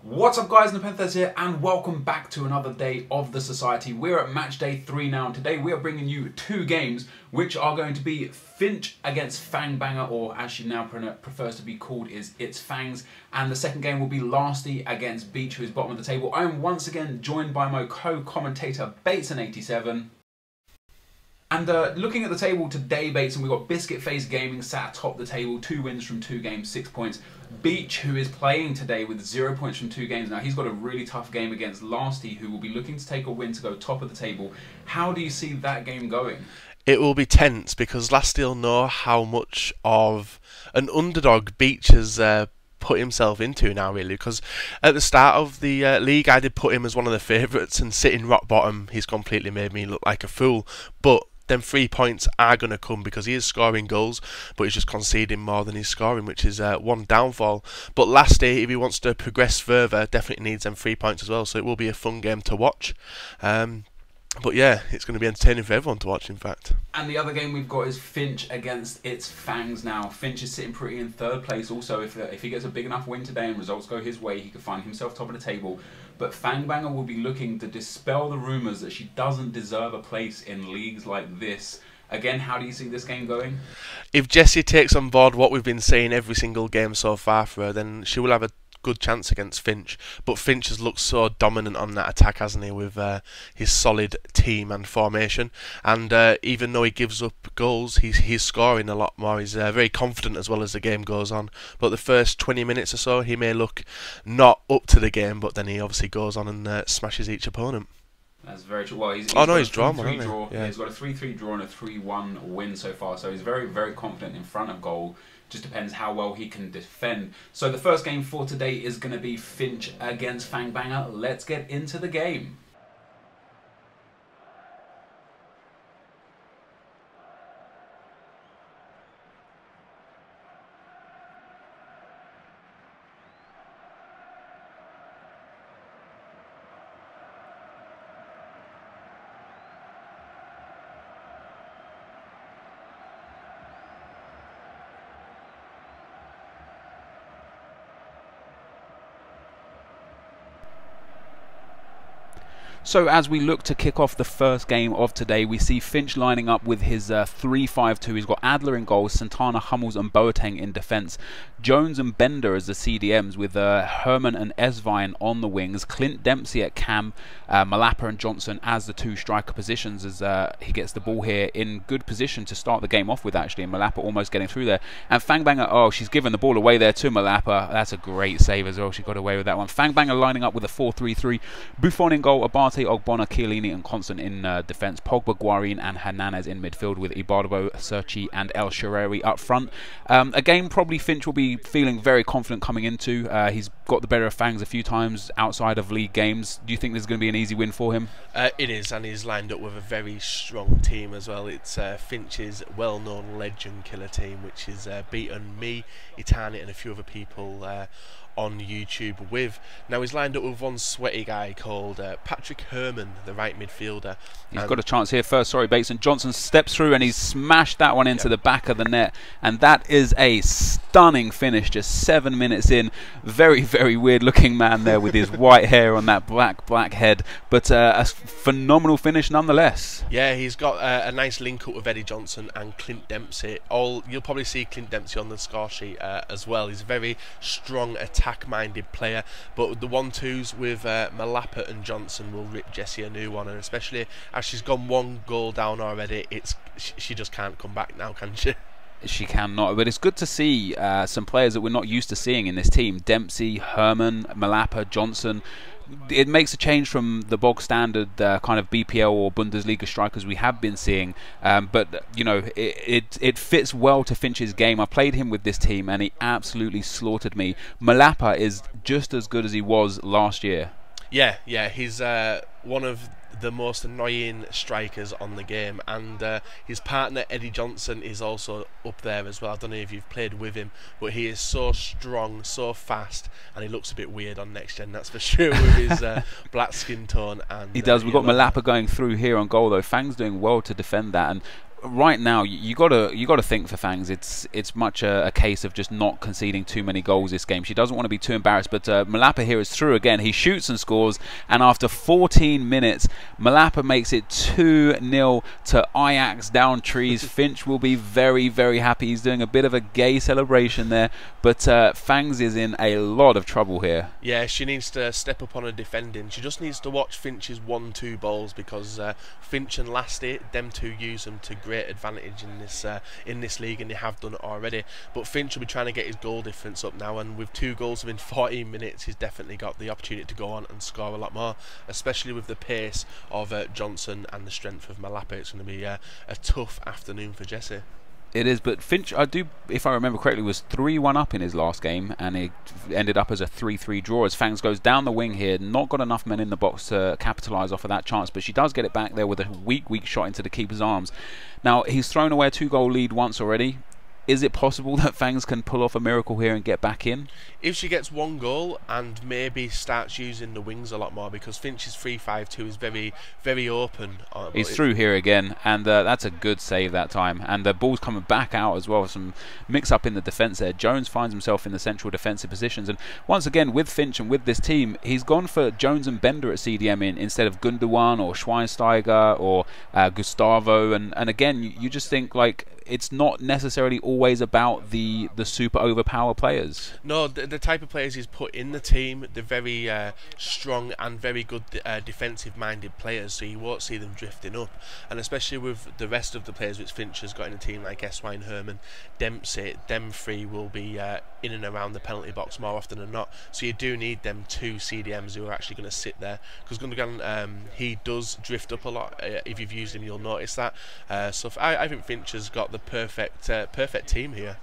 What's up guys, NepentheZ here and welcome back to another day of the Society. We're at match day 3 now and today we are bringing you two games which are going to be Finch against Fangbanger, or as she now prefers to be called is It's Fangs, and the second game will be Lasty against Beach, who is bottom of the table. I am once again joined by my co-commentator Bateson87. And looking at the table today, Bateson, we've got Biscuit Face Gaming sat atop the table, 2 wins from 2 games, 6 points. Beach, who is playing today with 0 points from 2 games. Now, he's got a really tough game against Lasty, who will be looking to take a win to go top of the table. How do you see that game going? It will be tense because Lasty will know how much of an underdog Beach has put himself into now, really, because at the start of the league I did put him as one of the favourites, and sitting rock bottom he's completely made me look like a fool. But them 3 points are going to come because he is scoring goals, but he's just conceding more than he's scoring, which is one downfall. But Lasty, if he wants to progress further, definitely needs them 3 points as well, so it will be a fun game to watch. But yeah, it's going to be entertaining for everyone to watch, in fact. And the other game we've got is Finch against It's Fangs now. Finch is sitting pretty in 3rd place also. If he gets a big enough win today and results go his way, he could find himself top of the table. But Fangbanger will be looking to dispel the rumours that she doesn't deserve a place in leagues like this. Again, how do you see this game going? If Jessie takes on board what we've been saying every single game so far for her, then she will have a good chance against Finch. But Finch has looked so dominant on that attack, hasn't he, with his solid team and formation. And even though he gives up goals, he's scoring a lot more. He's very confident as well as the game goes on. But the first 20 minutes or so, he may look not up to the game, but then he obviously goes on and smashes each opponent. That's very true. Well, he's drawn one, draw. Yeah. He's got a 3-3 draw and a 3-1 win so far, so he's very, very confident in front of goal. Just depends how well he can defend. So the first game for today is going to be Finch against Fangbanger. Let's get into the game. So as we look to kick off the first game of today, we see Finch lining up with his 3-5-2. He's got Adler in goal, Santana, Hummels and Boateng in defence. Jones and Bender as the CDMs, with Herman and Esvine on the wings. Clint Dempsey at cam, Malapa and Johnson as the 2 striker positions, as he gets the ball here in good position to start the game off with, actually, and Malapa almost getting through there. And Fangbanger, oh, she's given the ball away there to Malapa. That's a great save as well. She got away with that one. Fangbanger lining up with a 4-3-3. Buffon in goal, Abate, Ogbonna, Chiellini and Constant in defence. Pogba, Guarin and Hernandez in midfield, with Ibarbo, Serchi and El Shareri up front. A game probably Finch will be feeling very confident coming into. He's got the better of Fangs a few times outside of league games. Do you think this is going to be an easy win for him? It is, and he's lined up with a very strong team as well. It's Finch's well-known legend killer team, which has beaten me, Itani and a few other people on YouTube with. Now he's lined up with one sweaty guy called Patrick Herman, the right midfielder. He's got a chance here first, sorry Bateson. Johnson steps through and he's smashed that one into the back of the net, and that is a stunning finish just 7 minutes in. Very, very weird looking man there with his white hair on that black head, but a phenomenal finish nonetheless. Yeah, he's got a nice link up with Eddie Johnson and Clint Dempsey. You'll probably see Clint Dempsey on the score sheet as well. He's a very strong attack-minded player, but the 1-2s with Malapa and Johnson will rip Jessie a new one, and especially as she's gone 1 goal down already, she just can't come back now, can she? She cannot, but it's good to see some players that we're not used to seeing in this team. Dempsey, Herman, Malapa, Johnson. It makes a change from the bog standard kind of BPL or Bundesliga strikers we have been seeing, but you know, it fits well to Finch's game. I played him with this team and he absolutely slaughtered me. Malapa is just as good as he was last year. Yeah, he's one of the most annoying strikers on the game, and his partner Eddie Johnson is also up there as well. I don't know if you've played with him, but he is so strong, so fast, and he looks a bit weird on next gen, that's for sure, with his black skin tone. And he does. We've got Malapa going through here on goal though. Fang's doing well to defend that, and right now you gotta think for Fangs. It's much a case of just not conceding too many goals this game. She doesn't want to be too embarrassed, but Malapa here is through again. He shoots and scores, and after 14 minutes, Malapa makes it 2-0 to Ajax down trees. Finch will be very, very happy. He's doing a bit of a gay celebration there, but Fangs is in a lot of trouble here. Yeah, she needs to step up on her defending. She just needs to watch Finch's 1-2 balls, because Finch and Lasty, them two use them to great advantage in this league, and they have done it already. But Finch will be trying to get his goal difference up now, and with 2 goals within 14 minutes, he's definitely got the opportunity to go on and score a lot more, especially with the pace of Johnson and the strength of Malapa. It's going to be a tough afternoon for Jessie. It is, but Finch, if I remember correctly, was 3-1 up in his last game, and it ended up as a 3-3 draw as Fangs goes down the wing here. Not got enough men in the box to capitalise off of that chance, but she does get it back there with a weak shot into the keeper's arms. Now, he's thrown away a 2-goal lead once already. Is it possible that Fangs can pull off a miracle here and get back in? If she gets 1 goal and maybe starts using the wings a lot more, because Finch's 3-5-2 is very, very open. He's through here again, and that's a good save that time. And the ball's coming back out as well. Some mix-up in the defence there. Jones finds himself in the central defensive positions. And once again, with Finch and with this team, he's gone for Jones and Bender at CDM instead of Gundogan or Schweinsteiger or Gustavo. And again, you just think, like, it's not necessarily always about the super overpower players. No, the type of players he's put in the team, they're very strong and very good defensive-minded players, so you won't see them drifting up. And especially with the rest of the players which Finch has got in the team, like Eswine, Herman, Dempsey, them 3 will be in and around the penalty box more often than not. So you do need them 2 CDMs who are actually going to sit there, because Gundogan, he does drift up a lot. If you've used him, you'll notice that. So I think Finch has got the perfect team here.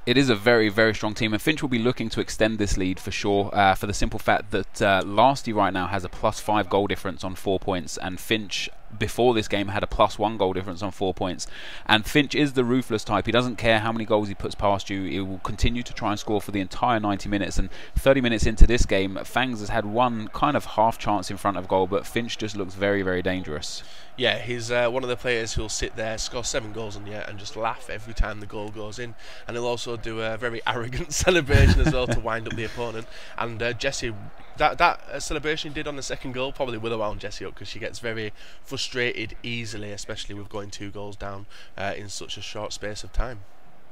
It is a very, very strong team, and Finch will be looking to extend this lead for sure, for the simple fact that Lasty right now has a +5 goal difference on 4 points, and Finch before this game had a +1 goal difference on 4 points. And Finch is the ruthless type. He doesn't care how many goals he puts past you. He will continue to try and score for the entire 90 minutes. And 30 minutes into this game, Fangs has had one kind of half chance in front of goal, but Finch just looks very, very dangerous. Yeah, he's one of the players who'll sit there, score 7 goals in the air, and just laugh every time the goal goes in. And he'll also do a very arrogant celebration as well to wind up the opponent. And Jessie, that celebration he did on the 2nd goal probably will wound Jessie up, because she gets very frustrated easily, especially with going 2 goals down in such a short space of time.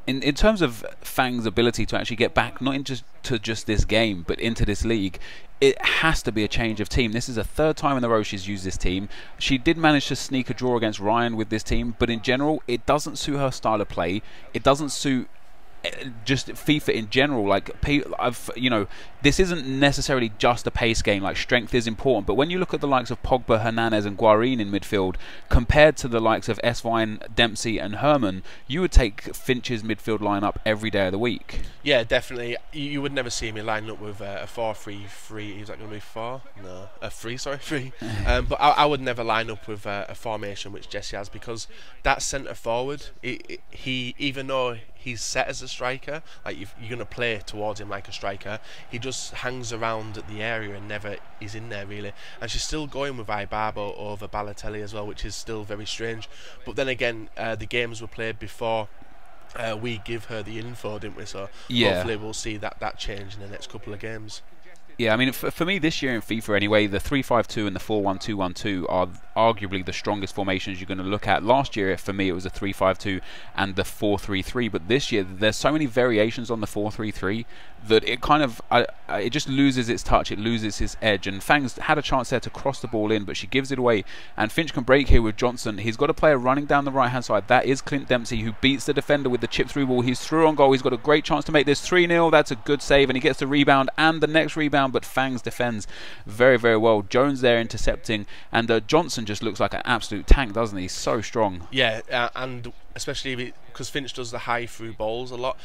In terms of Fang's ability to actually get back, not into just this game, but into this league, it has to be a change of team. This is the 3rd time in a row she's used this team. She did manage to sneak a draw against Ryan with this team, but in general, it doesn't suit her style of play. It doesn't suit just FIFA in general. Like, this isn't necessarily just a pace game. Like, strength is important, but when you look at the likes of Pogba, Hernandez and Guarin in midfield compared to the likes of Eswine, Dempsey and Herman, you would take Finch's midfield lineup every day of the week. Yeah, definitely. You would never see me line up with a 4-3-3. Is that going to be 4? No, a 3. Sorry, 3. But I would never line up with a formation which Jessie has, because that centre forward, he, even though he's set as a striker, like you're going to play towards him like a striker, he just hangs around the area and never is in there really. And she's still going with Ibarbo over Balotelli as well, which is still very strange. But then again, the games were played before we give her the info, didn't we? So yeah, hopefully we'll see that change in the next couple of games. Yeah, I mean, for me this year in FIFA anyway, the 3-5-2 and the 4-1-2-1-2 are arguably the strongest formations you're going to look at. Last year, for me, it was a 3-5-2 and the 4-3-3, but this year there's so many variations on the 4-3-3 that it kind of it just loses its touch, it loses its edge. And Fangs had a chance there to cross the ball in, but she gives it away. And Finch can break here with Johnson. He's got a player running down the right-hand side. That is Clint Dempsey, who beats the defender with the chip-through ball. He's through on goal. He's got a great chance to make this 3-0. That's a good save, and he gets the rebound and the next rebound, but Fangs defends very, very well. Jones there intercepting, and Johnson just looks like an absolute tank, doesn't he? He's so strong. Yeah, and especially because Finch does the high through balls a lot.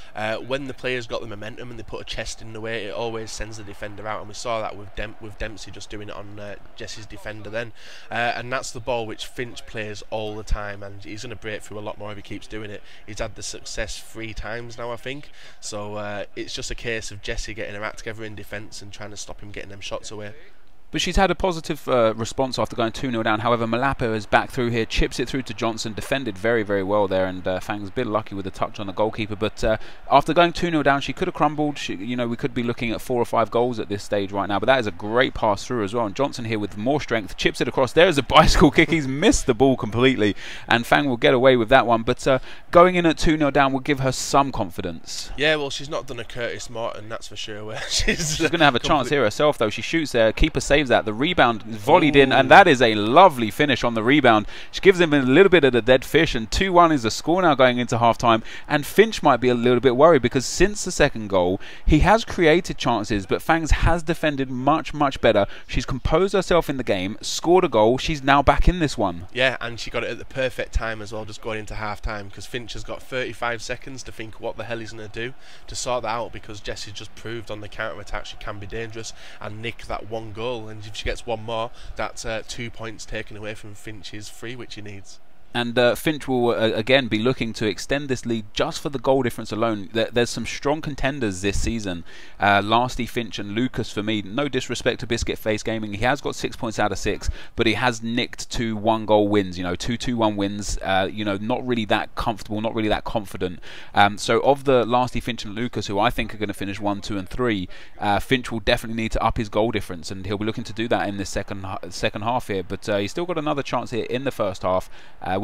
When the players got the momentum and they put a chest in the way, it always sends the defender out, and we saw that with Dempsey just doing it on Jessie's defender then. And that's the ball which Finch plays all the time, and he's going to break through a lot more if he keeps doing it. He's had the success 3 times now, I think. So it's just a case of Jessie getting her act together in defence and trying to stop him getting them shots away. But she's had a positive response after going 2-0 down. However, Malapa is back through here, chips it through to Johnson, defended very, very well there, and Fang's a bit lucky with the touch on the goalkeeper. But after going 2-0 down, she could have crumbled. We could be looking at 4 or 5 goals at this stage right now. But that is a great pass through as well. And Johnson here with more strength, chips it across. There's a bicycle kick. He's missed the ball completely, and Fang will get away with that one. But going in at 2-0 down will give her some confidence. Yeah, well, she's not done a Curtis Morton, that's for sure. Where she's going to have a chance here herself, though. She shoots there. Keeper saves that. The rebound is volleyed in, and that is a lovely finish on the rebound. She gives him a little bit of the dead fish, and 2-1 is the score now going into half-time. And Finch might be a little bit worried because since the second goal, he has created chances, but Fangs has defended much, much better. She's composed herself in the game, scored a goal. She's now back in this one. Yeah, and she got it at the perfect time as well, just going into half-time, because Finch has got 35 seconds to think what the hell he's going to do to sort that out, because Jessie's just proved on the counter-attack she can be dangerous and nick that 1 goal, and if she gets 1 more, that's 2 points taken away from Finch's free, which he needs. And Finch will again be looking to extend this lead just for the goal difference alone. There's some strong contenders this season. Lasty, Finch and Lucas for me. No disrespect to Biscuit Face Gaming. He has got 6 points out of 6, but he has nicked 2 1-goal wins. 2 2-1 wins. Not really that comfortable, not really that confident. So of the Lasty, Finch and Lucas, who I think are going to finish 1, 2 and 3, Finch will definitely need to up his goal difference, and he'll be looking to do that in this second half here. But he's still got another chance here in the first half,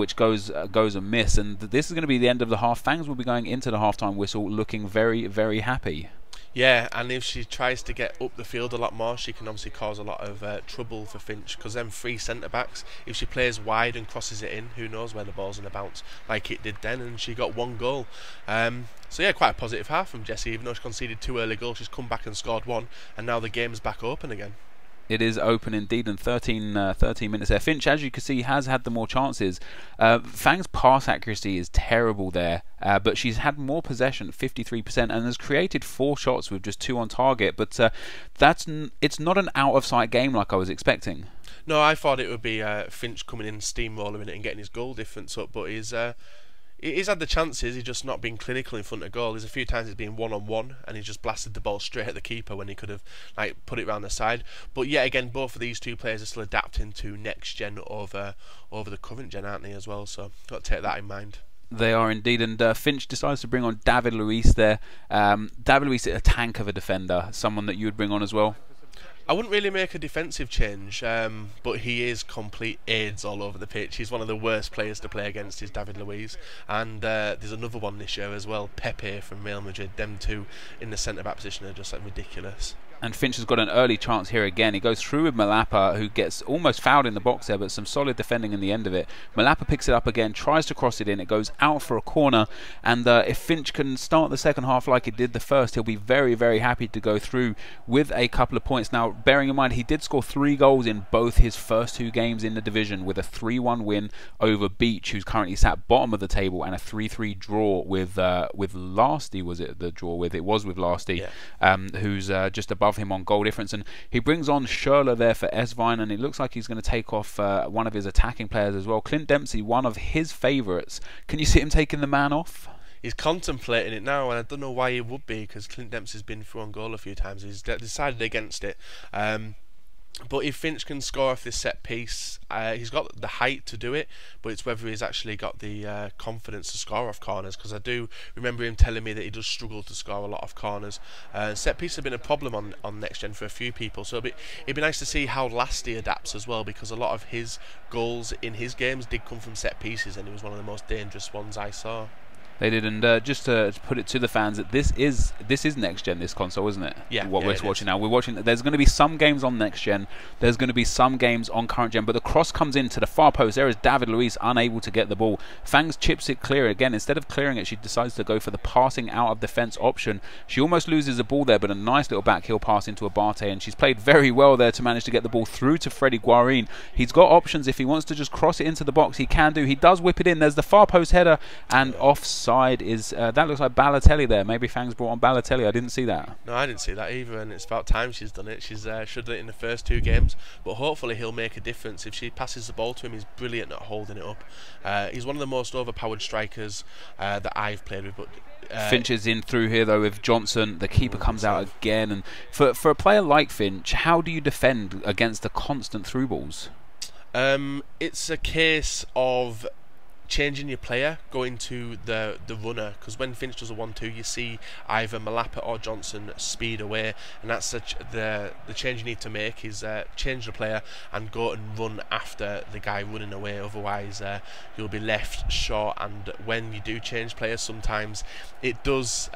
which goes amiss, and this is going to be the end of the half. Fangs will be going into the halftime whistle looking very, very happy. Yeah, and if she tries to get up the field a lot more, she can obviously cause a lot of trouble for Finch, because them 3 centre-backs, if she plays wide and crosses it in, who knows where the ball's going to bounce, like it did then, and she got 1 goal. So yeah, quite a positive half from Jessie. Even though she conceded 2 early goals, she's come back and scored 1, and now the game's back open again. It is open indeed, and 13 minutes there. Finch, as you can see, has had the more chances. Fang's pass accuracy is terrible there, but she's had more possession, 53%, and has created 4 shots with just 2 on target. But it's not an out-of-sight game like I was expecting. No, I thought it would be Finch coming in, steamrolling it and getting his goal difference up, but he's had the chances, he's just not been clinical in front of goal. There's a few times he's been 1-on-1 and he's just blasted the ball straight at the keeper when he could have put it round the side. But yet again, both of these 2 players are still adapting to next gen over the current gen, aren't they, as well? So got to take that in mind. They are indeed, and Finch decides to bring on David Luiz there. David Luiz is a tank of a defender, someone that you would bring on as well. I wouldn't really make a defensive change, but he is complete AIDS all over the pitch. He's one of the worst players to play against, is David Luiz. And there's another one this year as well, Pepe from Real Madrid. Them 2 in the centre-back position are just ridiculous. And Finch has got an early chance here again. He goes through with Malapa, who gets almost fouled in the box there, but some solid defending in the end of it. Malapa picks it up again, tries to cross it in. It goes out for a corner, and if Finch can start the second half like it did the first, he'll be very, very happy to go through with a couple of points. Now, bearing in mind, he did score 3 goals in both his first 2 games in the division, with a 3-1 win over Beach, who's currently sat bottom of the table, and a 3-3 draw with Lasty. Was it the draw with? It was with Lasty, yeah. Who's just above him on goal difference, and he brings on Schürrle there for Esvine, and it looks like he's going to take off one of his attacking players as well. Clint Dempsey, one of his favourites. Can you see him taking the man off? He's contemplating it now, and I don't know why he would be, because Clint Dempsey's been through on goal a few times. He's decided against it. But if Finch can score off this set piece, he's got the height to do it, but it's whether he's actually got the confidence to score off corners, because I do remember him telling me that he does struggle to score a lot of corners. Set piece has been a problem on Next Gen for a few people, so it'd be nice to see how Lasty adapts as well, because a lot of his goals in his games did come from set pieces, and it was one of the most dangerous ones I saw. They did, and just to put it to the fans, that this is Next Gen, this console, isn't it? Yeah. What we're watching now. We're watching. There's going to be some games on Next Gen. There's going to be some games on current gen. But the cross comes into the far post. There is David Luiz unable to get the ball. Fangs chips it clear again. Instead of clearing it, she decides to go for the passing out of defence option. She almost loses the ball there, but a nice little backheel pass into Abate, and she's played very well there to manage to get the ball through to Freddie Guarin. He's got options. If he wants to just cross it into the box, he can do. He does whip it in. There's the far post header, and offside. side is that looks like Balotelli there. Maybe Fangs brought on Balotelli. I didn't see that. No, I didn't see that either, and it's about time she's done it. She's should have done it in the first 2 games, but hopefully he'll make a difference. If she passes the ball to him, he's brilliant at holding it up. He's one of the most overpowered strikers that I've played with. But Finch is in through here though with Johnson. The keeper comes out again, and for a player like Finch, how do you defend against the constant through balls? It's a case of changing your player, going to the runner, because when Finch does a 1-2, you see either Malapa or Johnson speed away, and that's the change you need to make is change the player and go and run after the guy running away. Otherwise you'll be left short, and when you do change players, sometimes it does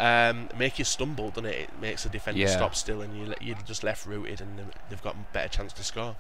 make you stumble, doesn't it? It makes a defender stop still, and you're just left rooted, and they've got a better chance to score.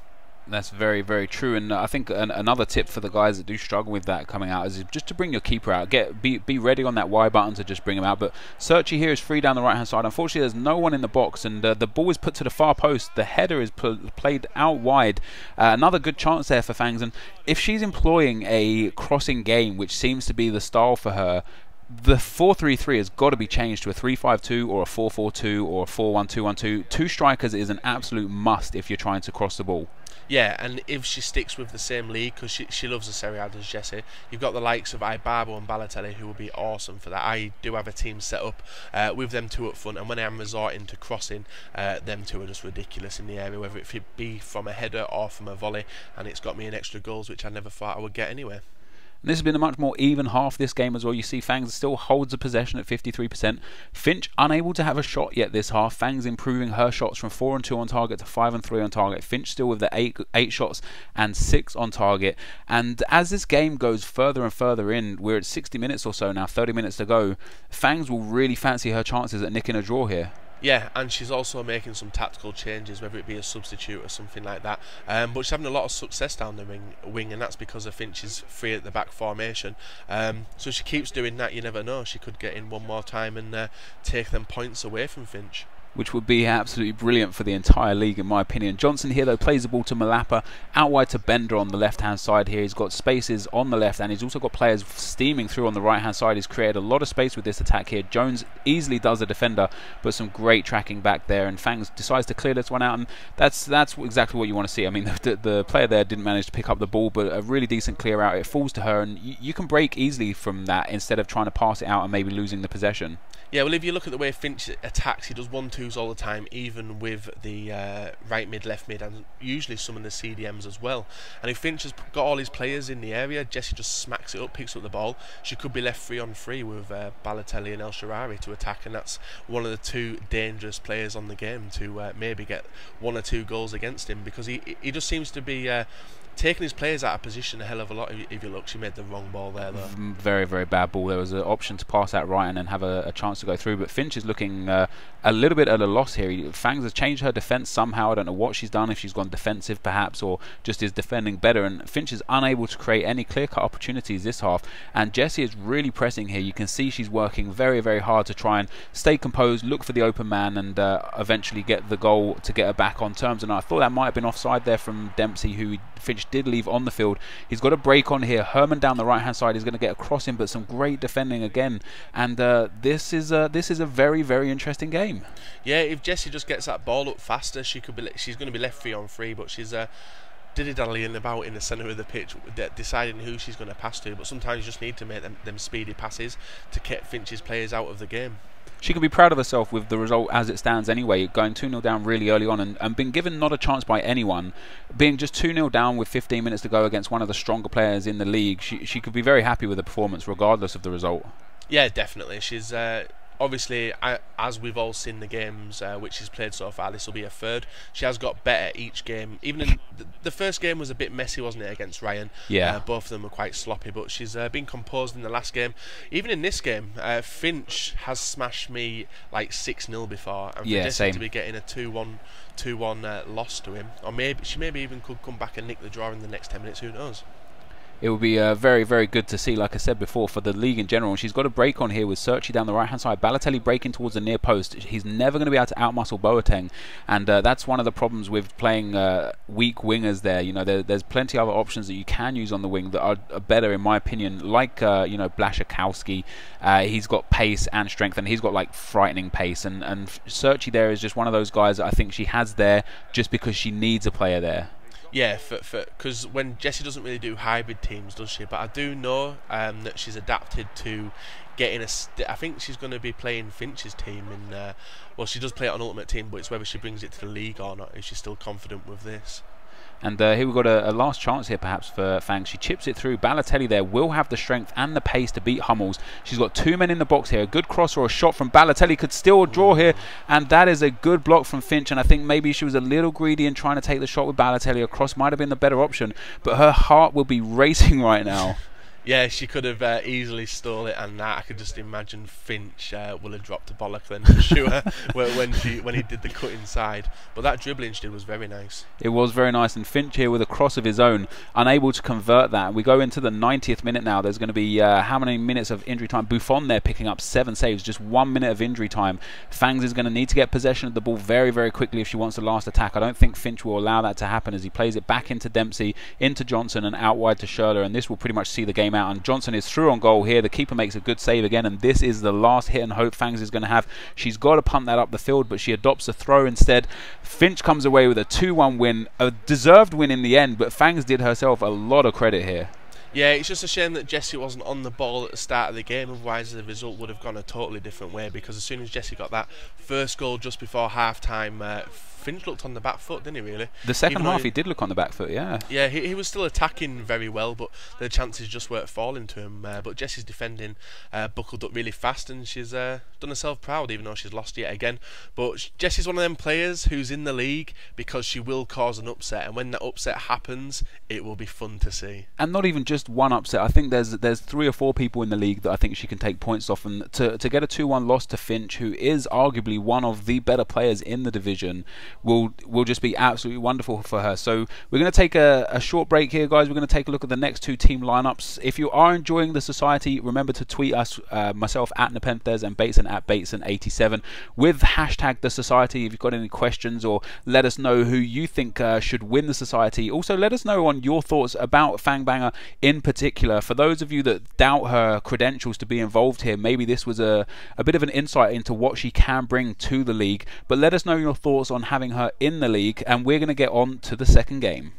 That's very, very true, and I think another tip for the guys that do struggle with that coming out is just to bring your keeper out. Be ready on that Y button to just bring him out. But Searchy here is free down the right hand side. Unfortunately, there's no one in the box, and the ball is put to the far post. The header is played out wide. Another good chance there for Fangs, and if she's employing a crossing game, which seems to be the style for her, the 4-3-3 has got to be changed to a 3-5-2 or a 4-4-2 or a 4-1-2-1-2. 2 strikers is an absolute must if you're trying to cross the ball. Yeah, and if she sticks with the same league, because she loves the Serie A, does Jessie, you've got the likes of Ibarbo and Balotelli, who will be awesome for that. I do have a team set up with them 2 up front, and when I am resorting to crossing, them 2 are just ridiculous in the area, whether it be from a header or from a volley, and it's got me in extra goals, which I never thought I would get anyway. And this has been a much more even half this game as well. You see Fangs still holds the possession at 53%. Finch unable to have a shot yet this half. Fangs improving her shots from 4 and 2 on target to 5 and 3 on target. Finch still with the 8 shots and 6 on target. And as this game goes further and further in, we're at 60 minutes or so now, 30 minutes to go, Fangs will really fancy her chances at nicking a draw here. Yeah, and she's also making some tactical changes, whether it be a substitute or something like that. But she's having a lot of success down the wing, and that's because of Finch's free at the back formation. So she keeps doing that. You never know, she could get in one more time and take them points away from Finch, which would be absolutely brilliant for the entire league in my opinion. Johnson here though plays the ball to Malapa, out wide to Bender on the left hand side here. He's got spaces on the left, and he's also got players steaming through on the right hand side. He's created a lot of space with this attack here. Jones easily does the defender, but some great tracking back there, and Fangs decides to clear this one out, and that's exactly what you want to see. I mean, the player there didn't manage to pick up the ball, but a really decent clear out. It falls to her, and you can break easily from that instead of trying to pass it out and maybe losing the possession. Yeah, well, if you look at the way Finch attacks, he does 1-2s all the time, even with the right mid, left mid, and usually some of the CDMs as well. And if Finch has got all his players in the area, Jessie just smacks it up, picks up the ball. She could be left 3-on-3 with Balotelli and El Shaarawy to attack, and that's one of the 2 dangerous players on the game to maybe get 1 or 2 goals against him, because he just seems to be taking his players out of position a hell of a lot. If you look, she made the wrong ball there though. Very, very bad ball. There was an option to pass out right and then have a chance to go through, but Finch is looking a little bit at a loss here. Fangs has changed her defence somehow. I don't know what she's done, if she's gone defensive perhaps, or just is defending better, and Finch is unable to create any clear-cut opportunities this half, and Jessie is really pressing here. You can see she's working very, very hard to try and stay composed, look for the open man, and eventually get the goal to get her back on terms. And I thought that might have been offside there from Dempsey, who Finch did leave on the field. He's got a break on here. Herman down the right hand side is going to get a cross in, but some great defending again, and this is a very, very interesting game. Yeah, if Jessie just gets that ball up faster, she's going to be left 3-on-3, but she's dilly-dallying about in the centre of the pitch, deciding who she's going to pass to. But sometimes you just need to make them speedy passes to get Finch's players out of the game. She can be proud of herself with the result as it stands anyway, going 2-0 down really early on, and being given not a chance by anyone, being just 2-0 down with 15 minutes to go against one of the stronger players in the league. She could be very happy with the performance regardless of the result. Yeah, definitely. She's obviously, as we've all seen the games which she's played so far, this will be her 3rd. She has got better each game. Even in the first game was a bit messy, wasn't it, against Ryan? Yeah. Both of them were quite sloppy, but she's been composed in the last game. Even in this game, Finch has smashed me like 6-0 before, and for Jessie to be getting a 2-1 loss to him, or maybe she even could come back and nick the draw in the next 10 minutes. Who knows? It will be very, very good to see, like I said before, for the league in general. And she's got a break on here with Searchy down the right-hand side. Balotelli breaking towards the near post. He's never going to be able to outmuscle Boateng. And that's one of the problems with playing weak wingers there. You know, there's plenty of other options that you can use on the wing that are better, in my opinion, like, you know, Blaszczykowski. He's got pace and strength, and he's got, like, frightening pace. And Searchy there is just one of those guys that I think she has there just because she needs a player there. Yeah, because when Jessie doesn't really do hybrid teams, does she? But I do know that she's adapted to getting I think she's going to be playing Finch's team in. Well, she does play it on Ultimate Team, but it's whether she brings it to the league or not. Is she still confident with this? And here we've got a last chance here perhaps for Fang. She chips it through. Balotelli there will have the strength and the pace to beat Hummels. She's got two men in the box here. A good cross or a shot from Balotelli could still draw here. And that is a good block from Finch. And I think maybe she was a little greedy in trying to take the shot with Balotelli. A cross might have been the better option. But her heart will be racing right now. Yeah, she could have easily stole it, and I could just imagine Finch will have dropped a bollock then for sure when he did the cut inside. But that dribbling she did was very nice. It was very nice, and Finch here with a cross of his own, unable to convert that. We go into the 90th minute now. There's going to be how many minutes of injury time? Buffon there picking up 7 saves, just 1 minute of injury time. Fangs is going to need to get possession of the ball very, very quickly if she wants the last attack. I don't think Finch will allow that to happen as he plays it back into Dempsey, into Johnson, and out wide to Schürrle, and this will pretty much see the game out. And Johnson is through on goal here. The keeper makes a good save again, and this is the last hit and hope Fangs is going to have. She's got to punt that up the field, but she adopts a throw instead. Finch comes away with a 2-1 win, a deserved win in the end, but Fangs did herself a lot of credit here. Yeah, it's just a shame that Jessie wasn't on the ball at the start of the game, otherwise the result would have gone a totally different way, because as soon as Jessie got that first goal just before half-time, Finch looked on the back foot, didn't he, really? The second half he did look on the back foot, yeah. Yeah, he was still attacking very well, but the chances just weren't falling to him. But Jessie's defending buckled up really fast, and she's done herself proud, even though she's lost yet again. But Jessie's one of them players who's in the league because she will cause an upset, and when that upset happens, it will be fun to see. And not even just one upset. I think there's 3 or 4 people in the league that I think she can take points off, and to get a 2-1 loss to Finch, who is arguably one of the better players in the division, will just be absolutely wonderful for her. So we're going to take a short break here, guys. We're going to take a look at the next 2 team lineups. If you are enjoying the society, remember to tweet us, myself at NepentheZ and Bateson at Bateson87 with hashtag the society if you've got any questions, or let us know who you think should win the society. Also, let us know on your thoughts about Fangbanger in particular. For those of you that doubt her credentials to be involved here, maybe this was a bit of an insight into what she can bring to the league. But let us know your thoughts on having her in the league, and we're going to get on to the second game.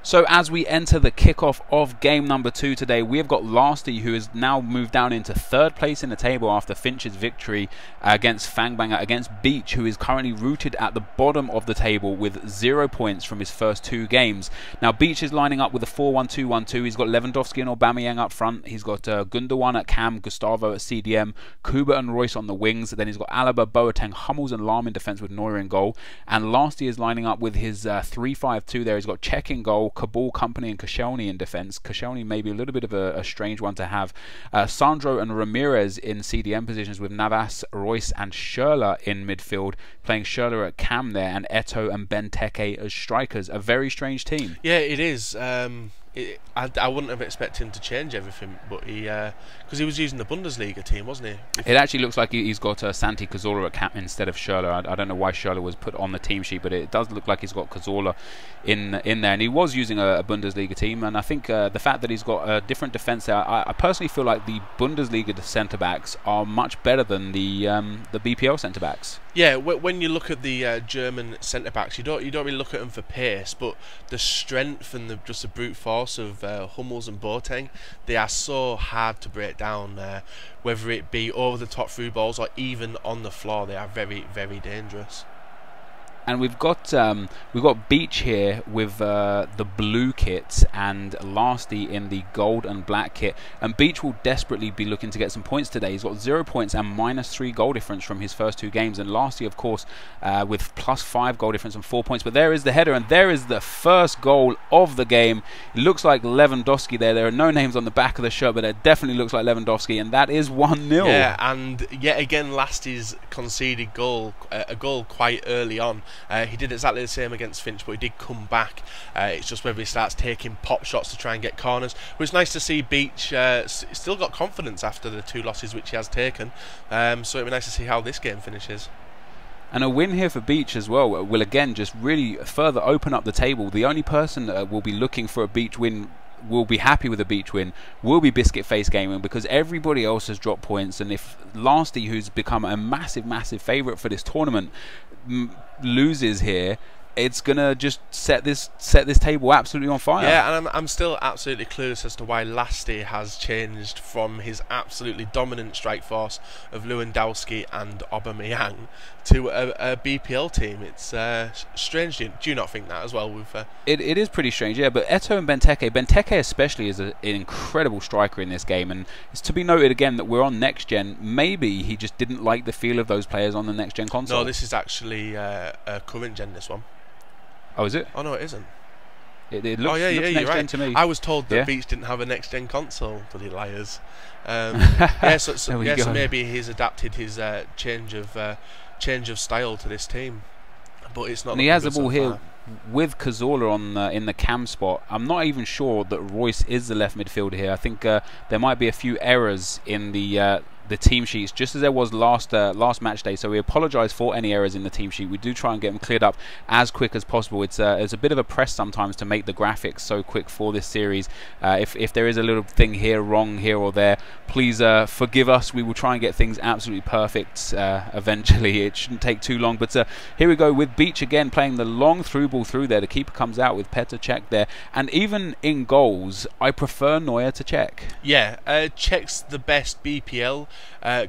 So as we enter the kickoff of game number 2 today, we have got Lasty, who has now moved down into 3rd place in the table after Finch's victory against Fangbanger, against Beach, who is currently rooted at the bottom of the table with 0 points from his first 2 games. Now Beach is lining up with a 4-1-2-1-2. He's got Lewandowski and Aubameyang up front. He's got Gundogan at cam, Gustavo at CDM, Kuba and Royce on the wings. Then he's got Alaba, Boateng, Hummels and Lahm in defence with Neuer in goal. And Lasty is lining up with his 3-5-2 there. He's got Cech in goal, Kabul, Company and Koscielny in defence. Koscielny may be a little bit of a strange one to have. Sandro and Ramirez in CDM positions with Navas, Royce and Schürrle in midfield, playing Schürrle at cam there, and Eto'o and Benteke as strikers. A very strange team. Yeah, it is. I wouldn't have expected him to change everything, but because he was using the Bundesliga team, wasn't he? It actually looks like he's got Santi Cazorla at cap instead of Schürrle. I don't know why Schürrle was put on the team sheet, but it does look like he's got Cazorla in there, and he was using a Bundesliga team. And I think the fact that he's got a different defence there, I personally feel like the Bundesliga centre backs are much better than the BPL centre backs. Yeah, when you look at the German centre backs, you don't really look at them for pace, but the strength and just the brute force of Hummels and Boateng, they are so hard to break down. Whether it be over the top through balls or even on the floor, they are very, very dangerous. And we've got Beach here with the blue kit and Lasty in the gold and black kit. And Beach will desperately be looking to get some points today. He's got 0 points and -3 goal difference from his first 2 games. And Lasty, of course, with +5 goal difference and 4 points. But there is the header, and there is the first goal of the game. It looks like Lewandowski there. There are no names on the back of the shirt, but it definitely looks like Lewandowski, and that is 1-0. Yeah, and yet again, Lasty's conceded a goal quite early on. He did exactly the same against Finch, but he did come back. It's just whether he starts taking pop shots to try and get corners. But it's nice to see Beach still got confidence after the 2 losses which he has taken. So it'll be nice to see how this game finishes. And a win here for Beach as well will again just really further open up the table. The only person that will be looking for a Beach win, will be happy with a Beach win, will be Biscuit Face Gaming, because everybody else has dropped points. And if Lasty, who's become a massive favourite for this tournament, loses here, it's gonna just set this table absolutely on fire. Yeah, and I'm still absolutely clueless as to why Lasty has changed from his absolutely dominant strike force of Lewandowski and Aubameyang to a BPL team. It's strange. Do you not think that as well? It is pretty strange, yeah. But Eto'o and Benteke especially is an incredible striker in this game, and it's to be noted again that we're on next gen. Maybe he just didn't like the feel of those players on the next gen console. No, this is actually a current gen. This one. Oh, is it? Oh no, it isn't. It looks, looks next gen to me. I was told that Beach didn't have a next gen console. Bloody liars. Yeah, so maybe he's adapted his change of style to this team, but it's not. And he has the ball here with Cazorla on in the cam spot. I'm not even sure that Royce is the left midfielder here. I think there might be a few errors in the team sheets, just as there was last match day. So we apologise for any errors in the team sheet. We do try and get them cleared up as quick as possible. It's a bit of a press sometimes to make the graphics so quick for this series. If there is a little thing wrong here or there, please forgive us. We will try and get things absolutely perfect eventually. It shouldn't take too long. But here we go with Beach again playing the long through ball through there. The keeper comes out with Petr Cech there, and even in goals, I prefer Neuer to Cech. Yeah, Cech's the best BPL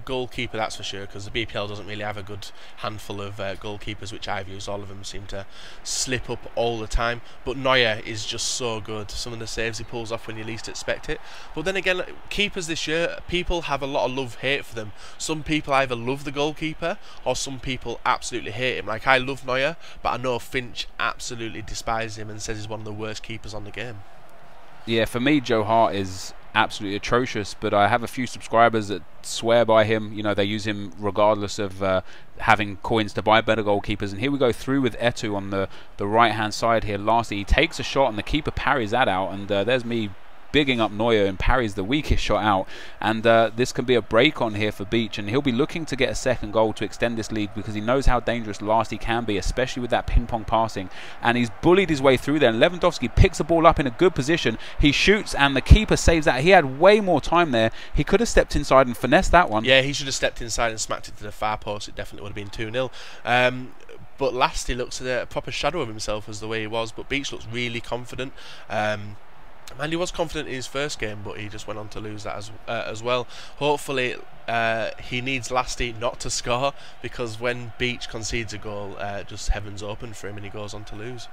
goalkeeper, that's for sure, because the BPL doesn't really have a good handful of goalkeepers which I've used. All of them seem to slip up all the time, but Neuer is just so good. Some of the saves he pulls off when you least expect it. But then again, keepers this year, people have a lot of love-hate for them. Some people either love the goalkeeper or some people absolutely hate him. Like, I love Neuer, but I know Finch absolutely despises him and says he's one of the worst keepers on the game. Yeah, for me, Joe Hart is absolutely atrocious, but I have a few subscribers that swear by him. You know, they use him regardless of having coins to buy better goalkeepers. And here we go through with Eto'o on the right hand side here. Lastly, he takes a shot and the keeper parries that out, and there's me bigging up Neuer and parries the weakest shot out. And this can be a break on here for Beach, and he'll be looking to get a second goal to extend this lead, because he knows how dangerous Lasty can be, especially with that ping pong passing. And he's bullied his way through there, and Lewandowski picks the ball up in a good position. He shoots and the keeper saves that. He had way more time there. He could have stepped inside and finessed that one. Yeah, he should have stepped inside and smacked it to the far post. It definitely would have been 2-0. But Lasty looks at a proper shadow of himself as the way he was, but Beach looks really confident. And he was confident in his first game, but he just went on to lose that as well. Hopefully, he needs Lasty not to score, because when Beach concedes a goal, just heaven's open for him and he goes on to lose.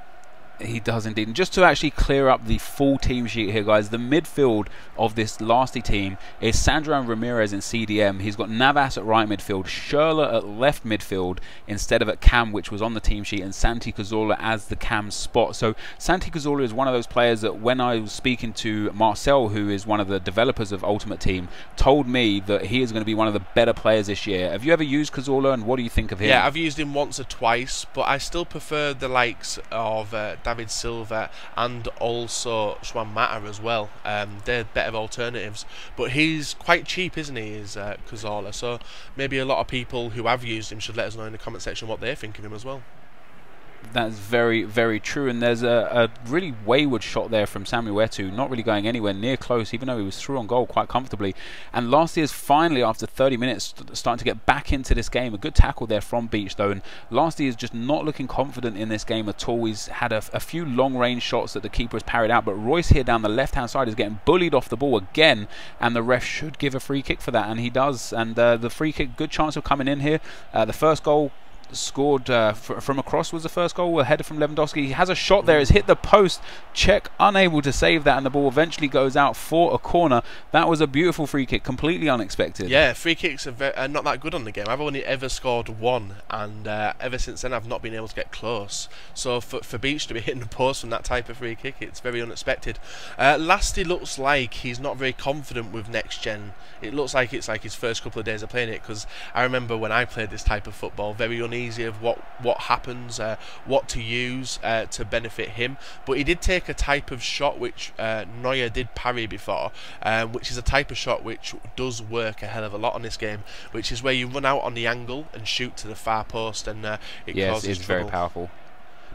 He does indeed. And just to actually clear up the full team sheet here, guys, the midfield of this Lasty team is Sandro Ramirez in CDM. He's got Navas at right midfield, Schürrle at left midfield instead of at cam, which was on the team sheet, and Santi Cazorla as the cam spot. So Santi Cazorla is one of those players that when I was speaking to Marcel, who is one of the developers of Ultimate Team, told me that he is going to be one of the better players this year. Have you ever used Cazorla, and what do you think of him? Yeah, I've used him once or twice, but I still prefer the likes of David Silva and also Juan Mata as well. They're better alternatives, but he's quite cheap, isn't he, is Cazorla? So maybe a lot of people who have used him should let us know in the comment section what they think of him as well. That's very, very true. And there's a really wayward shot there from Samuel Eto'o, not really going anywhere near close, even though he was through on goal quite comfortably. And Lasty is finally, after 30 minutes, starting to get back into this game. A good tackle there from Beach, though. And Lasty is just not looking confident in this game at all. He's had a few long-range shots that the keeper has parried out. But Royce here down the left-hand side is getting bullied off the ball again. And the ref should give a free kick for that. And he does. And the free kick, good chance of coming in here. The first goal scored from across was the first goal, a header from Lewandowski. He has a shot there, it's hit the post. Czech unable to save that, and the ball eventually goes out for a corner. That was a beautiful free kick, completely unexpected. Yeah, free kicks are not that good on the game. I've only ever scored one, and ever since then I've not been able to get close. So for Beach to be hitting the post from that type of free kick, it's very unexpected. Lasty looks like he's not very confident with next gen. It looks like it's like his first couple of days of playing it, because I remember when I played this type of football, very uneasy of what happens, what to use to benefit him. But he did take a type of shot which Neuer did parry before, which is a type of shot which does work a hell of a lot on this game, which is where you run out on the angle and shoot to the far post, and it causes it's trouble. very powerful.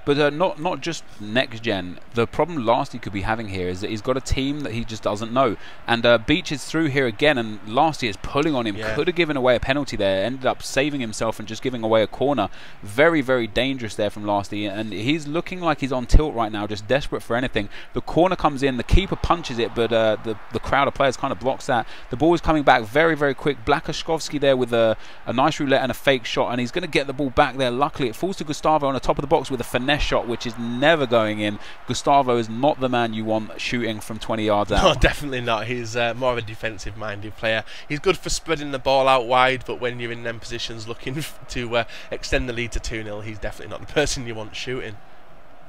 But not just next gen. The problem Lasty could be having here is that he's got a team that he just doesn't know. And Beach is through here again, and Lasty is pulling on him. Yeah. Could have given away a penalty there. Ended up saving himself and just giving away a corner. Very, very dangerous there from Lasty. And he's looking like he's on tilt right now, just desperate for anything. The corner comes in, the keeper punches it, but the crowd of players kind of blocks that. The ball is coming back very, very quick. Blakashkovsky there with a nice roulette and a fake shot, and he's going to get the ball back there. Luckily, it falls to Gustavo on the top of the box with a finesse shot, which is never going in. Gustavo is not the man you want shooting from 20 yards out. No, definitely not. He's more of a defensive-minded player. He's good for spreading the ball out wide, but when you're in them positions looking to extend the lead to 2-0, he's definitely not the person you want shooting.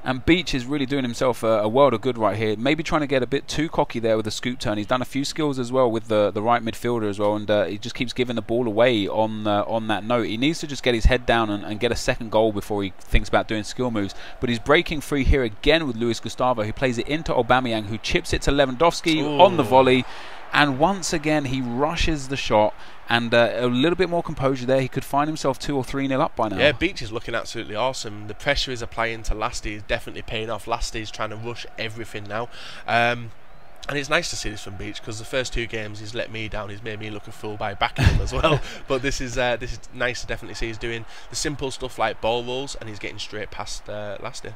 And Beach is really doing himself a world of good right here. Maybe trying to get a bit too cocky there with the scoop turn. He's done a few skills as well with the right midfielder as well, and he just keeps giving the ball away on that note. He needs to just get his head down and get a second goal before he thinks about doing skill moves. But he's breaking free here again with Luis Gustavo, who plays it into Aubameyang, who chips it to Lewandowski on the volley. And once again, he rushes the shot, and a little bit more composure there. He could find himself 2 or 3-0 up by now. Yeah, Beach is looking absolutely awesome. The pressure he's applying to Lasty is definitely paying off. Lasty is trying to rush everything now. And it's nice to see this from Beach, because the first 2 games he's let me down. He's made me look a fool by backing him as well. But this is nice to definitely see. He's doing the simple stuff like ball rolls, and he's getting straight past Lasty.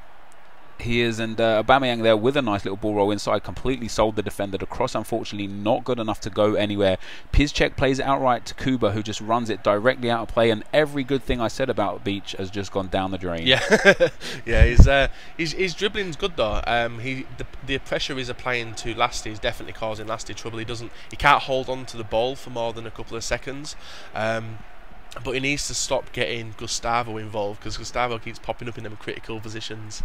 He is, and Aubameyang there with a nice little ball roll inside, completely sold the defender. The cross, unfortunately, not good enough to go anywhere. Piszczek plays it outright to Kuba, who just runs it directly out of play, and every good thing I said about Beach has just gone down the drain. Yeah, yeah. His dribbling's good though. The pressure he's applying to Lasty is definitely causing Lasty trouble. He can't hold on to the ball for more than a couple of seconds. But he needs to stop getting Gustavo involved, because Gustavo keeps popping up in them critical positions.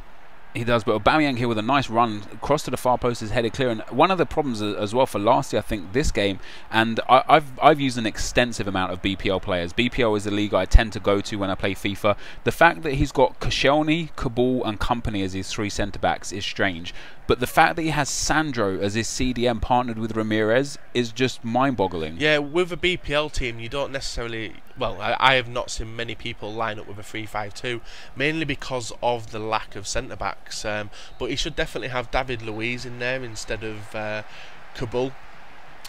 He does, but Aubameyang here with a nice run across to the far post is headed clear. And one of the problems as well for Lasty, I think, this game, and I've used an extensive amount of BPL players. BPL is the league I tend to go to when I play FIFA. The fact that he's got Koscielny, Kabul and Company as his 3 centre-backs is strange. But the fact that he has Sandro as his CDM partnered with Ramirez is just mind-boggling. Yeah, with a BPL team, you don't necessarily... Well, I have not seen many people line up with a 3-5-2, mainly because of the lack of centre-backs. But he should definitely have David Luiz in there instead of Kabul.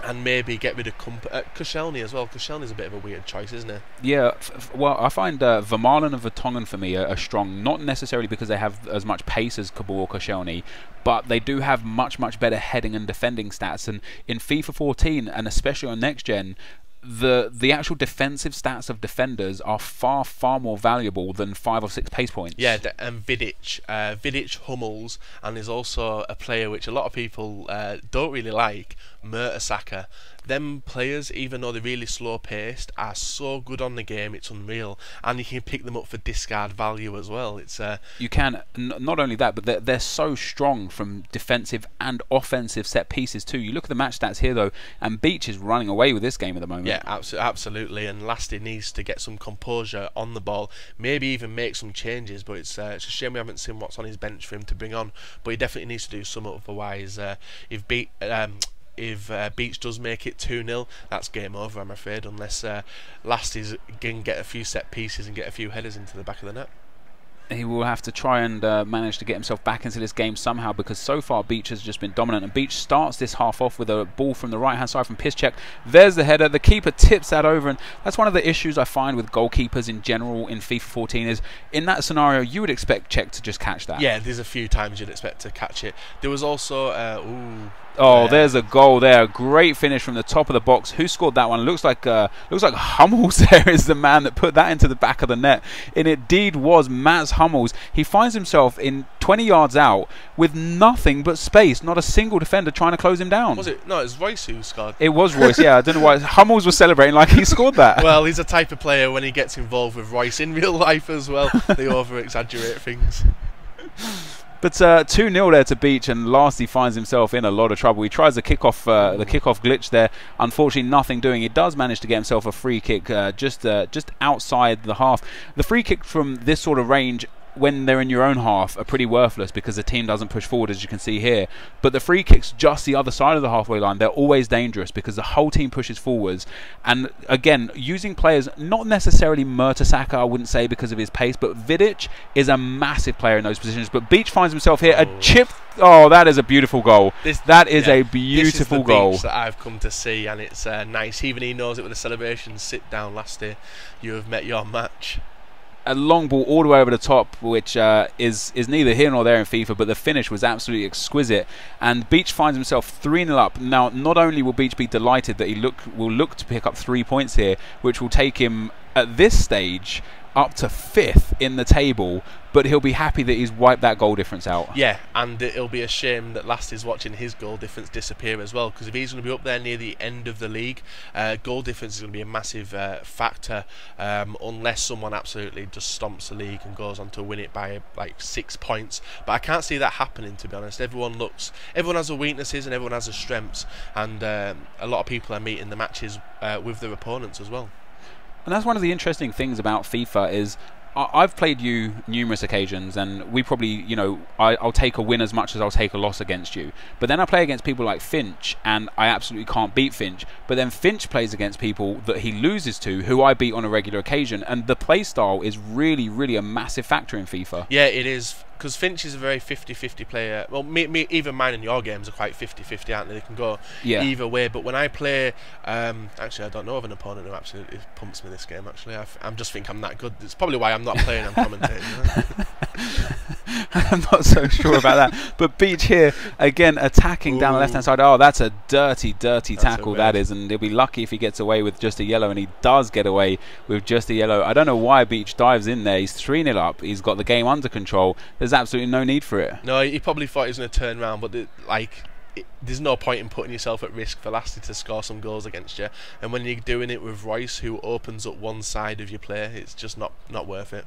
And maybe get rid of Koscielny as well. Koscielny's a bit of a weird choice, isn't it? Yeah, well, I find Vermaelen and Vertonghen for me are strong, not necessarily because they have as much pace as Kabul or Koscielny, but they do have much better heading and defending stats. And in FIFA 14, and especially on Next Gen, the actual defensive stats of defenders are far more valuable than 5 or 6 pace points. Yeah, and Vidic, Hummels, and there's also a player which a lot of people don't really like, Mertesacker. Them players, even though they're really slow paced, are so good on the game, it's unreal. And you can pick them up for discard value as well. It's you can, not only that, but they're so strong from defensive and offensive set pieces too. You look at the match stats here though, and Beach is running away with this game at the moment. Yeah, absolutely. And Lasty needs to get some composure on the ball, maybe even make some changes. But it's a shame we haven't seen what's on his bench for him to bring on. But he definitely needs to do some, otherwise if Beach does make it 2-0, that's game over, I'm afraid, unless Lasty can get a few set pieces and get a few headers into the back of the net. He will have to try and manage to get himself back into this game somehow, because so far Beach has just been dominant. And Beach starts this half off with a ball from the right-hand side from Piszczek. There's the header. The keeper tips that over, and that's one of the issues I find with goalkeepers in general in FIFA 14 is, in that scenario, you would expect Czech to just catch that. Yeah, there's a few times you'd expect to catch it. There was also... there's a goal there. Great finish from the top of the box. Who scored that one? Looks like Hummels there is the man that put that into the back of the net. And it indeed was Mats Hummels. He finds himself in 20 yards out with nothing but space. Not a single defender trying to close him down. Was it? No, it was Royce who scored. It was Royce, yeah. I don't know why. Hummels was celebrating like he scored that. Well, he's a type of player, when he gets involved with Royce in real life as well, they over-exaggerate things. But 2-0 there to Beach, and Lasty finds himself in a lot of trouble. He tries the kickoff glitch there. Unfortunately, nothing doing. He does manage to get himself a free kick just outside the half. The free kick from this sort of range, when they're in your own half, are pretty worthless because the team doesn't push forward, as you can see here. But the free kicks just the other side of the halfway line, they're always dangerous because the whole team pushes forwards. And again, using players, not necessarily Mertesacker, I wouldn't say, because of his pace, but Vidic is a massive player in those positions. But Beach finds himself here, a chip. Oh, that is a beautiful goal. That is a beautiful goal. This is the Beach that I've come to see, and it's nice. Even he knows it with the celebrations. Sit down, Lasty. You have met your match. A long ball all the way over the top, which is neither here nor there in FIFA, but the finish was absolutely exquisite. And Beach finds himself 3-0 up. Now, not only will Beach be delighted that he will look to pick up 3 points here, which will take him at this stage up to 5th in the table, but he'll be happy that he's wiped that goal difference out. Yeah, and it'll be a shame that Lasty's watching his goal difference disappear as well, because if he's going to be up there near the end of the league, goal difference is going to be a massive factor, unless someone absolutely just stomps the league and goes on to win it by like 6 points. But I can't see that happening, to be honest. Everyone has their weaknesses and everyone has their strengths, and a lot of people are meeting the matches with their opponents as well. And that's one of the interesting things about FIFA is, I've played you numerous occasions, and we probably, you know, I'll take a win as much as I'll take a loss against you. But then I play against people like Finch, and I absolutely can't beat Finch. But then Finch plays against people that he loses to, who I beat on a regular occasion. And the play style is really, really a massive factor in FIFA. Yeah, it is. Because Finch is a very 50-50 player. Well, even mine and your games are quite 50-50, aren't they? They can go either way. But when I play... actually, I don't know of an opponent who absolutely pumps me this game, actually. I'm just think I'm that good. It's probably why I'm not playing, I'm commentating. I'm not so sure about that. But Beach here, again, attacking down the left-hand side. Oh, that's a dirty, dirty tackle, that is. And he'll be lucky if he gets away with just a yellow. And he does get away with just a yellow. I don't know why Beach dives in there. He's 3-0 up. He's got the game under control. There's absolutely no need for it. No, he probably thought he was going to turn around, but there's no point in putting yourself at risk for Lasty to score some goals against you. And when you're doing it with Royce, who opens up one side of your play, it's just not worth it.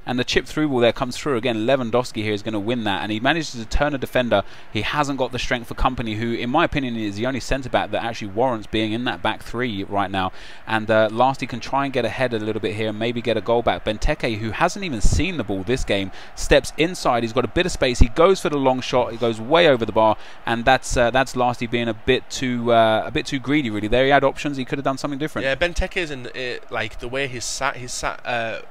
And the chip through ball there comes through again. Lewandowski here is going to win that, and he manages to turn a defender. He hasn't got the strength for company, who in my opinion is the only centre back that actually warrants being in that back three right now. And Lasty can try and get ahead a little bit here and maybe get a goal back. Benteke, who hasn't even seen the ball this game, steps inside. He's got a bit of space. He goes for the long shot. He goes way over the bar, and that's Lasty being a bit too greedy really. There he had options. He could have done something different. Yeah, Benteke's like the way he's sat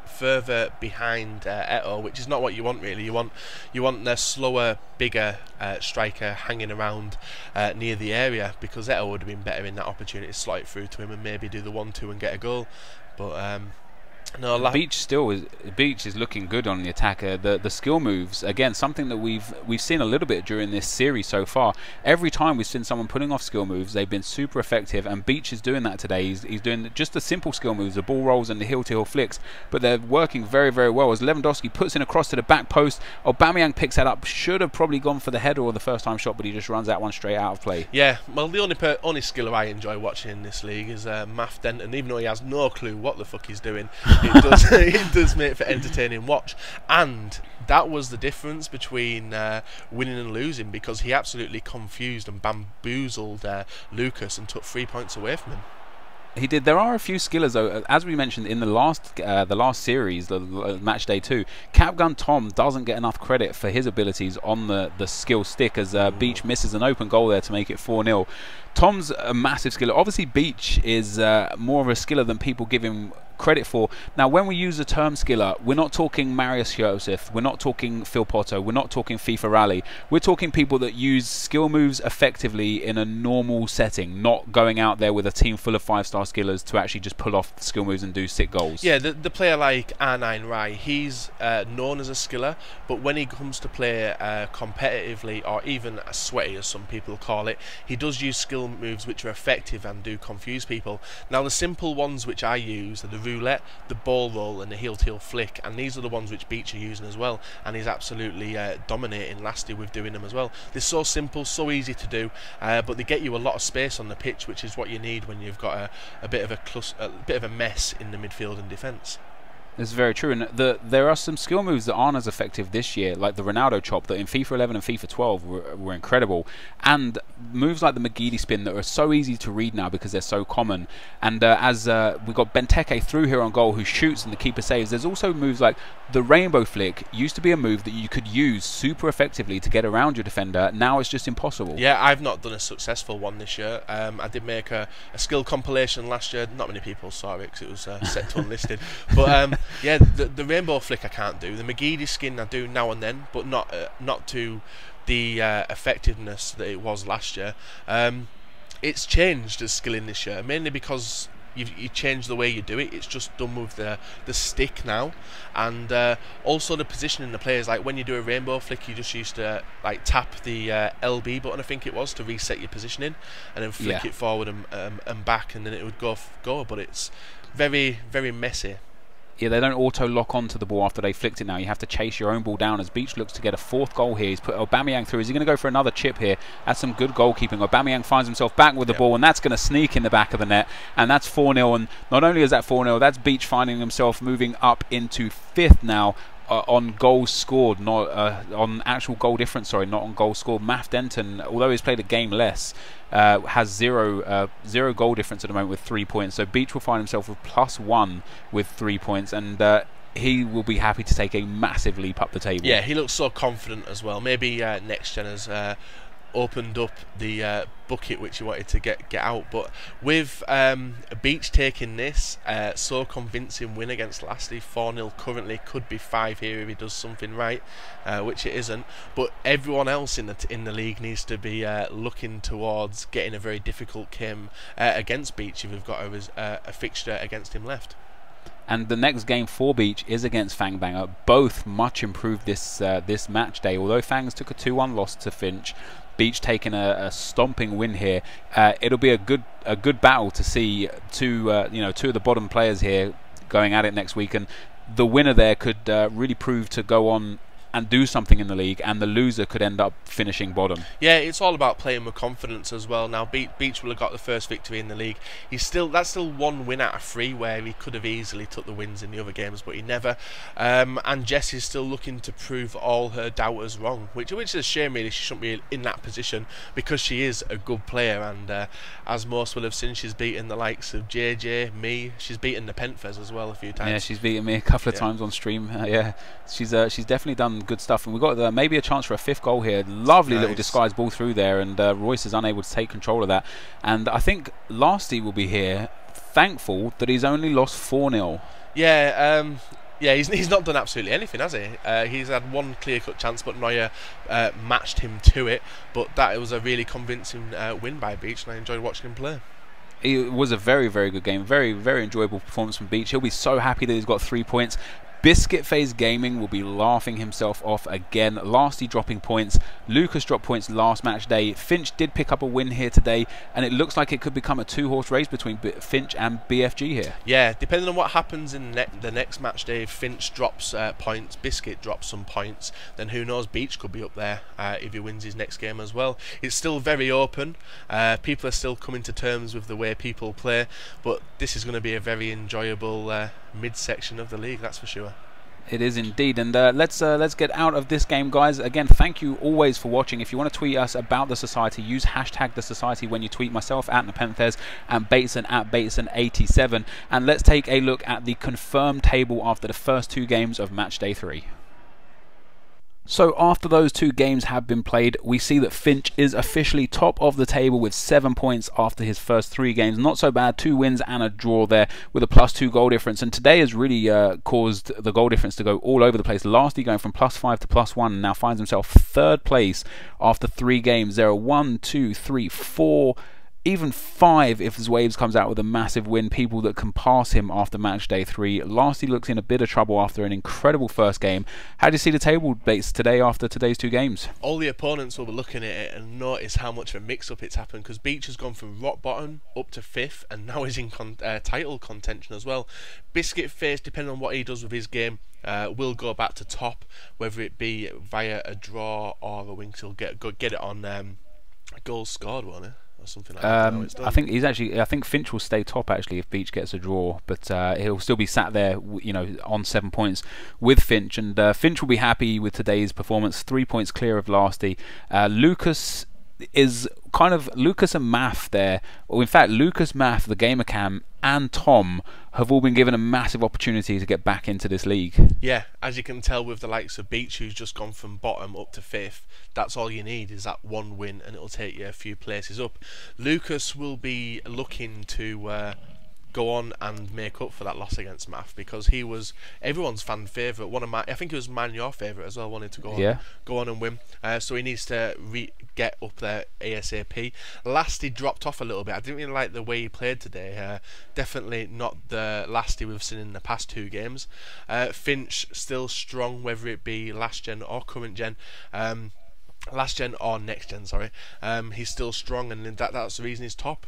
further behind Eto'o, which is not what you want really. You want the slower, bigger striker hanging around near the area, because Eto'o would have been better in that opportunity to slot it through to him and maybe do the 1-2 and get a goal. But no, Beach is looking good on the attack. The skill moves, again, something that we've seen a little bit during this series so far. Every time we've seen someone putting off skill moves, they've been super effective, and Beach is doing that today. He's doing just the simple skill moves, the ball rolls and the heel-to-heel flicks, but they're working very, very well. As Lewandowski puts in a cross to the back post, Aubameyang picks that up. Should have probably gone for the header or the first-time shot, but he just runs that one straight out of play. Yeah, well, the only skiller I enjoy watching in this league is Math Denton, even though he has no clue what the fuck he's doing. It does make for entertaining watch, and that was the difference between winning and losing, because he absolutely confused and bamboozled Lucas and took 3 points away from him. He did. There are a few skillers though, as we mentioned in the last series, the match day 2. Capgun Tom doesn't get enough credit for his abilities on the skill stick, as Beach misses an open goal there to make it 4-0. Tom's a massive skiller. Obviously Beach is more of a skiller than people give him credit for. Now, when we use the term skiller, we're not talking Marius Joseph, we're not talking Phil Potto, we're not talking FIFA Rally. We're talking people that use skill moves effectively in a normal setting, not going out there with a team full of 5-star skillers to actually just pull off skill moves and do sick goals. Yeah, the player like R9 Rai, he's known as a skiller, but when he comes to play competitively, or even sweaty as some people call it, he does use skill moves which are effective and do confuse people. Now, the simple ones which I use are the roulette, the ball roll and the heel-to-heel flick, and these are the ones which Beach are using as well, and he's absolutely dominating Lasty with doing them as well. They're so simple, so easy to do, but they get you a lot of space on the pitch, which is what you need when you've got a bit of a mess in the midfield and defence. It's very true, and there are some skill moves that aren't as effective this year, like the Ronaldo chop that in FIFA 11 and FIFA 12 were incredible, and moves like the McGeady spin that are so easy to read now because they're so common. And as we got Benteke through here on goal who shoots and the keeper saves, there's also moves like the rainbow flick. Used to be a move that you could use super effectively to get around your defender. Now it's just impossible. Yeah, I've not done a successful one this year. I did make a skill compilation last year. Not many people saw it because it was set to unlisted, but yeah, the rainbow flick I can't do. The McGeady skin I do now and then, but not to the effectiveness that it was last year. It's changed as skilling this year, mainly because you changed the way you do it. It's just done with the stick now, and also the positioning the players. Like when you do a rainbow flick, you just used to like tap the LB button, I think it was, to reset your positioning, and then flick it forward and back, and then it would go. But it's very, very messy. Yeah, they don't auto-lock onto the ball after they flicked it now. You have to chase your own ball down as Beach looks to get a 4th goal here. He's put Aubameyang through. Is he going to go for another chip here? That's some good goalkeeping. Aubameyang finds himself back with the ball, and that's going to sneak in the back of the net. And that's 4-0. And not only is that 4-0, that's Beach finding himself moving up into 5th now. On goals scored, not on actual goal difference, sorry, not on goals scored. Math Denton, although he's played a game less, has zero goal difference at the moment with 3 points. So Beach will find himself with +1 with 3 points, and he will be happy to take a massive leap up the table. Yeah, he looks so confident as well. Maybe next gen has opened up the bucket which he wanted to get out, but with Beach taking this so convincing win against Lasty, 4-0 currently, could be 5 here if he does something right, which it isn't, but everyone else in the league needs to be looking towards getting a very difficult game against Beach if we've got a fixture against him left. And the next game for Beach is against Fang Banger. Both much improved this match day. Although Fangs took a 2-1 loss to Finch, Beach taking a stomping win here. It'll be a good battle to see two of the bottom players here going at it next week, and the winner there could really prove to go on and do something in the league, and the loser could end up finishing bottom. Yeah, it's all about playing with confidence as well. Now Beach will have got the first victory in the league. That's still 1 win out of 3 where he could have easily took the wins in the other games, but he never. And Jess is still looking to prove all her doubters wrong, which is a shame really. She shouldn't be in that position because she is a good player, and as most will have seen, she's beaten the likes of JJ, me. She's beaten NepentheZ as well a few times. Yeah, she's beaten me a couple of times on stream. Yeah, she's definitely done good stuff, and we've got maybe a chance for a 5th goal here. Lovely little disguised ball through there, and Royce is unable to take control of that. And I think Lasty will be here thankful that he's only lost 4-0. Yeah, he's not done absolutely anything, has he? He's had 1 clear-cut chance, but Neuer matched him to it. But that was a really convincing win by Beach, and I enjoyed watching him play. It was a very, very good game. Very, very enjoyable performance from Beach. He'll be so happy that he's got 3 points. Biscuit Phase Gaming will be laughing himself off again. Lasty dropping points. Lucas dropped points last match day. Finch did pick up a win here today, and it looks like it could become a 2-horse race between Finch and BFG here. Yeah, depending on what happens in the next match day, if Finch drops points, Biscuit drops some points, then who knows, Beach could be up there if he wins his next game as well. It's still very open. People are still coming to terms with the way people play, but this is going to be a very enjoyable midsection of the league, that's for sure. It is indeed, and let's get out of this game, guys. Again, thank you always for watching. If you want to tweet us about the society, use hashtag the society when you tweet myself at NepentheZ and Bateson at Bateson87. And let's take a look at the confirmed table after the first 2 games of match day 3. So after those two games have been played, we see that Finch is officially top of the table with 7 points after his first 3 games. Not so bad, 2 wins and a draw there with a +2 goal difference. And today has really caused the goal difference to go all over the place. Lastly going from +5 to +1 and now finds himself 3rd place after 3 games. There are 1, 2, 3, 4... even 5 if Waves comes out with a massive win, people that can pass him after match day 3. Lastly looks in a bit of trouble after an incredible first game. How do you see the table base today after today's 2 games? All the opponents will be looking at it and notice how much of a mix-up it's happened, because Beach has gone from rock bottom up to 5th and now he's in title contention as well. Biscuit Face, depending on what he does with his game, will go back to top, whether it be via a draw or a win. He'll get it on goals scored, won't he? Or something like that. I think I think Finch will stay top actually if Beach gets a draw, but he'll still be sat there, you know, on 7 points with Finch, and Finch will be happy with today's performance. 3 points clear of Lasty. Lucas is kind of Lucas and Math there, or in fact Lucas, Math, the Gamer Cam, and Tom have all been given a massive opportunity to get back into this league. Yeah, as you can tell with the likes of Beach, who's just gone from bottom up to 5th, that's all you need is that 1 win and it'll take you a few places up. Lucas will be looking to go on and make up for that loss against Math, because he was everyone's fan favourite. I think it was your favourite as well, wanted to go on and win. So he needs to get up there ASAP. Lasty dropped off a little bit. I didn't really like the way he played today. Definitely not the Lasty we've seen in the past 2 games. Finch still strong, whether it be last gen or current gen. Last gen or next gen, sorry. He's still strong, and that's the reason he's top.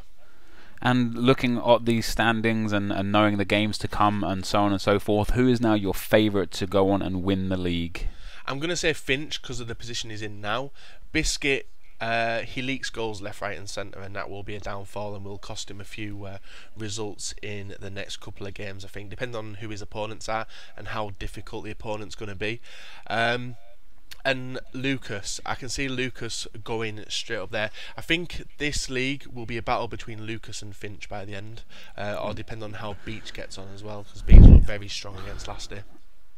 And looking at these standings and knowing the games to come and so on and so forth, who is now your favourite to go on and win the league? I'm going to say Finch because of the position he's in now. Biscuit, he leaks goals left, right and centre, and that will be a downfall and will cost him a few results in the next couple of games, I think, depending on who his opponents are and how difficult the opponent's going to be. And Lucas, I can see Lucas going straight up there. I think this league will be a battle between Lucas and Finch by the end, or depend on how Beach gets on as well, because Beach looked very strong against last day.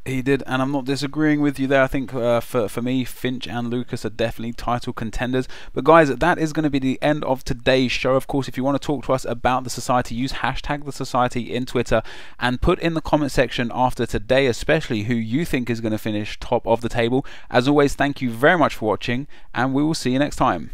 He did, and I'm not disagreeing with you there. I think for me, Finch and Lucas are definitely title contenders. But guys, that is going to be the end of today's show. Of course, if you want to talk to us about the Society, use hashtag the Society in Twitter and put in the comment section after today, especially who you think is going to finish top of the table. As always, thank you very much for watching, and we will see you next time.